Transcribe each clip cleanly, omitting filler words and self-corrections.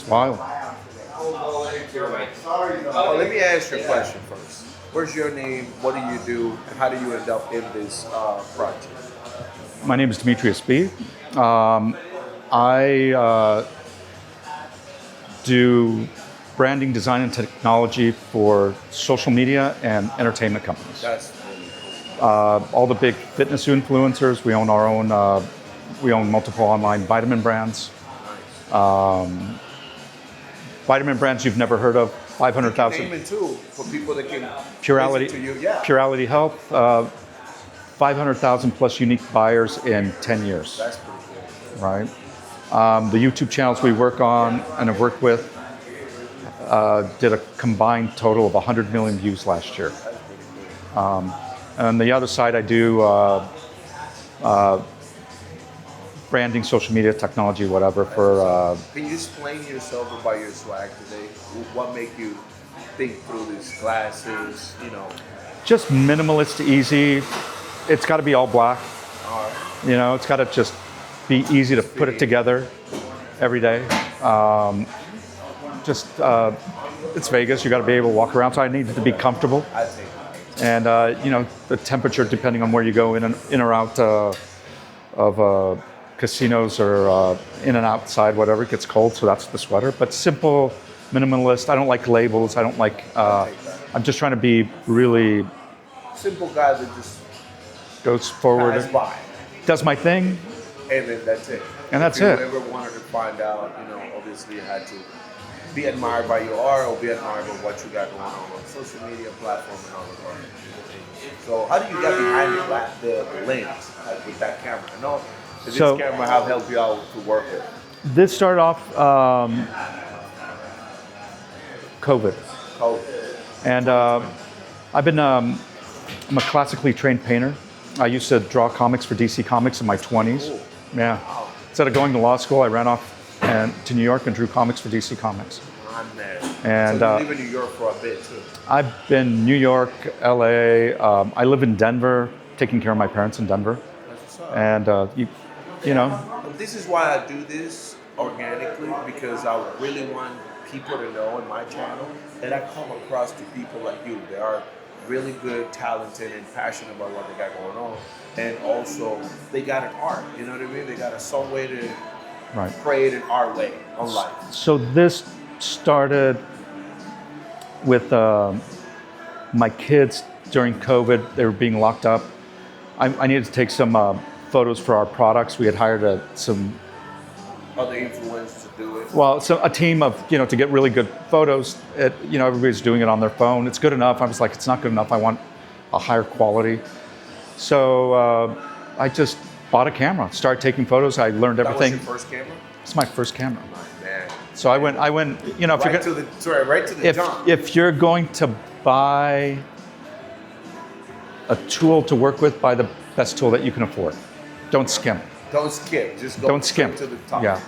wild. Well, let me ask you a question first. Where's your name? What do you do? And how do you end up in this project? My name is Demetrius B. I do branding, design, and technology for social media and entertainment companies. That's really cool. All the big fitness influencers. We own our own. We own multiple online vitamin brands. Vitamin brands you've never heard of. 500,000. Name it too for people that can Purality. listen to you. Yeah. Purality Health. 500,000 plus unique buyers in 10 years. That's pretty cool. Right. The YouTube channels we work on and have worked with did a combined total of 100 million views last year. And the other side, I do branding, social media, technology, whatever. Can you explain yourself about your swag today? What make you think through these glasses? Just minimalist, easy. It's got to be all black. All right. It's got to just be easy to put it together every day. It's Vegas. You got to be able to walk around. So I need it to be comfortable. I think. And the temperature, depending on where you go in or out of casinos or in and outside, whatever, it gets cold. So that's the sweater. But simple, minimalist. I don't like labels. I don't like. I'm just trying to be really. Simple guy that just goes forward. pass by. Does my thing. And then that's it. And that's if you it. ever wanted to find out, obviously you had to be admired by your art or be admired by what you got going on social media platform and all of that. So how do you get behind the lens, like with that camera? I know that this camera have helped you out to work with. This started off COVID. And I've been, I'm a classically trained painter. I used to draw comics for DC Comics in my 20s. Cool. Yeah. Wow. Instead of going to law school, I ran off to New York and drew comics for DC Comics. I'm there. And so you live in New York for a bit too. I've been New York, LA. I live in Denver, taking care of my parents in Denver. That's what's up. And This is why I do this organically, because I really want people to know in my channel that I come across to people like you. They are really good, talented, and passionate about what they got going on. And also, they got an art, you know what I mean? They got some way to create an art way on life. So this started with my kids during COVID. They were being locked up. I needed to take some photos for our products. We had hired some other influencers to do it. Well, so a team of, to get really good photos. Everybody's doing it on their phone. It's good enough. I was like, it's not good enough. I want a higher quality. So I just bought a camera, started taking photos. I learned everything. That was your first camera? It's my first camera. Oh, man. So I went. If right you're to the jump. If you're going to buy a tool to work with, buy the best tool that you can afford. Don't skim. Don't skip. Just go straight to the top. Yeah.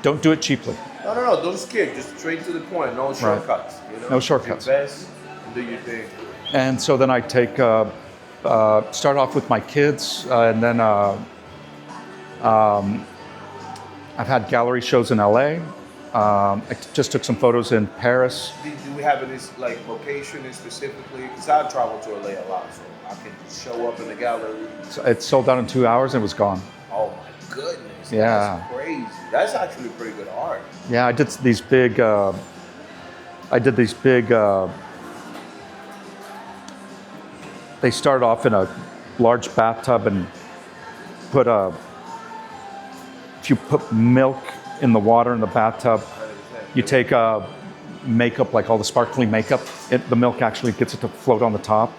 Don't do it cheaply. No. Don't skip. Just straight to the point. No shortcuts. No shortcuts. Invest and do your thing. And so then I start off with my kids, and then I've had gallery shows in LA. I just took some photos in Paris. Do we have any location specifically? Because I travel to LA a lot, so I can just show up in the gallery. So it sold out in 2 hours and it was gone. Oh my goodness! Yeah, that's crazy. That's actually pretty good art. Yeah, I did these big. They started off in a large bathtub and if you put milk in the water in the bathtub, you take makeup, like all the sparkling makeup, the milk actually gets it to float on the top.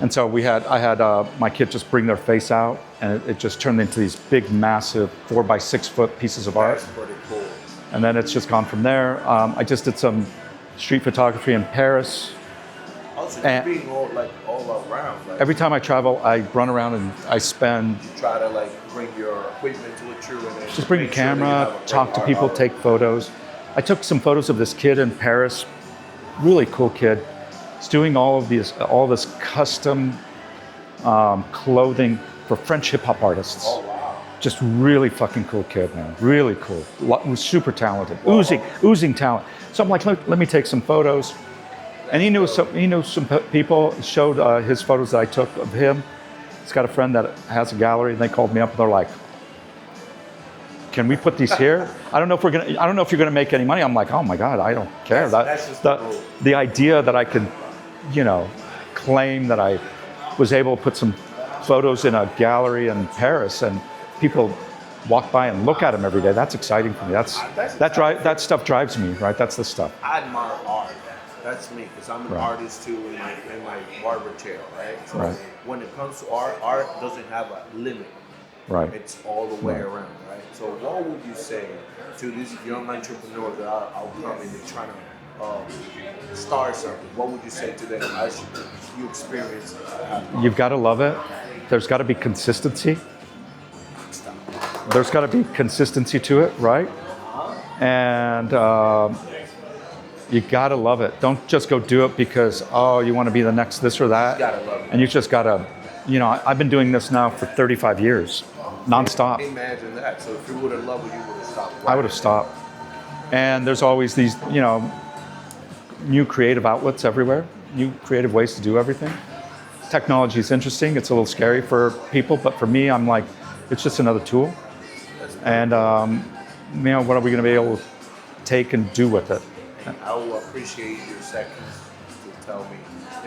And so I had my kid just bring their face out, and it just turned into these big, massive 4 by 6 foot pieces of art. That's pretty cool. And then it's just gone from there. I just did some street photography in Paris. Also, you're being all around. Every time I travel, I run around and I spend. You try to bring your equipment to a true and then just bring a camera, talk to people, take photos. I took some photos of this kid in Paris, really cool kid. He's doing all this custom clothing for French hip hop artists. Oh wow! Just really fucking cool kid, man. Really cool. Was super talented. Oozing talent. So I'm like, let me take some photos. And he knew some people. Showed his photos that I took of him. He's got a friend that has a gallery, and they called me up and they're like, "Can we put these here? I don't know if you're gonna make any money." I'm like, "Oh my God, I don't care." That's just The idea that I could, claim that I was able to put some photos in a gallery in Paris and people walk by and look at them every day. That's exciting for me. That stuff drives me, right? That's the stuff. I admire art. That's me, because I'm an artist too in my barber chair, right? So when it comes to art doesn't have a limit. Right. It's all the way around, right? So what would you say to these young entrepreneurs that are coming and trying to start something? What would you say to them as you experience? You've got to love it. There's got to be consistency. There's got to be consistency to it, right? And you got to love it. Don't just go do it because, you want to be the next this or that. You got to love it. And you just got to, I've been doing this now for 35 years, nonstop. Imagine that. So if you would have loved it, you would have stopped. I would have stopped. And there's always these, new creative outlets everywhere, new creative ways to do everything. Technology is interesting. It's a little scary for people, but for me, I'm like, it's just another tool. And, what are we going to be able to take and do with it? I will appreciate your seconds to tell me,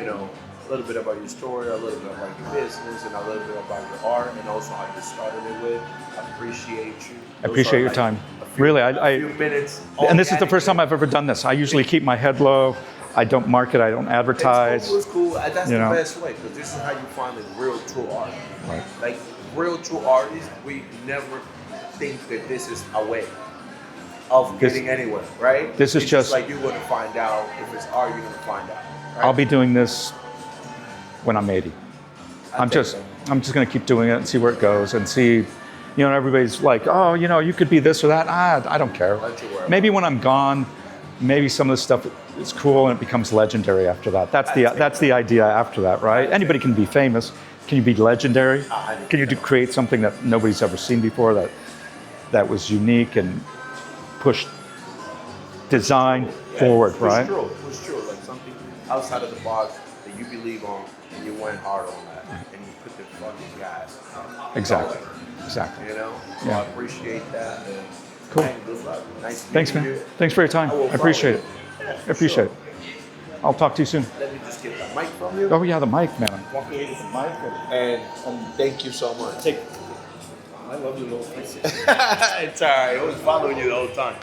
a little bit about your story, a little bit about your business, and a little bit about your art, and also how you started it with. I appreciate you. I appreciate your time. Really, a few minutes. And this is the first time I've ever done this. I usually keep my head low. I don't market. I don't advertise. It's cool. That's the best way, because this is how you find the real true art. Right. Like real true artists, we never think that this is a way of getting anywhere, right? This is just like you're going to find out if it's art. You're going to find out. Right? I'll be doing this when I'm 80. I'm just going to keep doing it and see where it goes and see. Everybody's like, oh, you could be this or that. I don't care. Maybe when I'm gone, maybe some of this stuff is cool and it becomes legendary after that. That's the idea after that, right? Anybody can be famous. Can you be legendary? Can you create something that nobody's ever seen before that was unique and pushed design forward, right? It's true. Like something outside of the box that you believe on, and you went hard on that, and you put the fucking gas. Exactly. So I appreciate that. And cool. Man, good luck. Nice to Thanks, meet man. you. Thanks for your time. I appreciate it. I appreciate it. I'll talk to you soon. Let me just get the mic from you. Oh yeah, the mic, man. Walk away with the mic, and thank you so much. I love your little faces. It's all right. I was following you the whole time.